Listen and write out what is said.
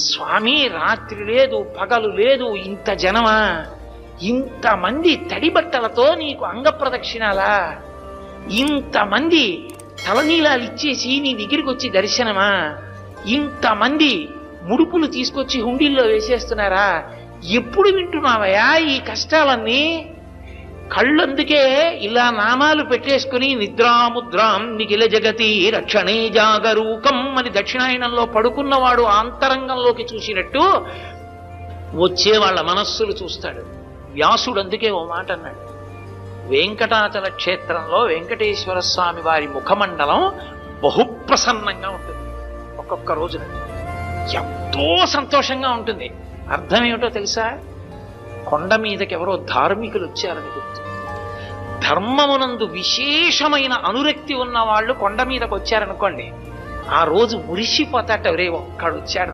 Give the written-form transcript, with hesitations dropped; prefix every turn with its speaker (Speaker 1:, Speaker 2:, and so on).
Speaker 1: స్వామి రాత్రి లేదు పగలు లేదు, ఇంత జనమా, ఇంతమంది తడి బట్టలతో నీకు అంగ ప్రదక్షిణాలా, ఇంతమంది తలనీలాలు ఇచ్చేసి నీ దగ్గరికి వచ్చి దర్శనమా, ఇంతమంది ముడుపులు తీసుకొచ్చి హుండీల్లో వేసేస్తున్నారా, ఎప్పుడు వింటున్నావయ్యా ఈ కష్టాలన్నీ? కళ్ళందుకే ఇలా నామాలు పెట్టేసుకుని నిద్రాముద్రాం నిఖిల జగతి రక్షణే జాగరూకం అని దక్షిణాయనంలో పడుకున్నవాడు ఆంతరంగంలోకి చూసినట్టు వచ్చే వాళ్ళ మనస్సులు చూస్తాడు. వ్యాసుడు అందుకే ఓ మాట అన్నాడు, వెంకటాచల క్షేత్రంలో వెంకటేశ్వర స్వామి వారి ముఖమండలం బహుప్రసన్నంగా ఉంటుంది. ఒక్కొక్క రోజున ఎంతో సంతోషంగా ఉంటుంది. అర్థం ఏమిటో తెలుసా? కొండ మీదకి ఎవరో ధార్మికులు వచ్చారని గుర్తు. ధర్మమునందు విశేషమైన అనురక్తి ఉన్న వాళ్ళు కొండ మీదకి వచ్చారనుకోండి, ఆ రోజు మురిసిపోతాట, రే ఒక్కడు వచ్చాడు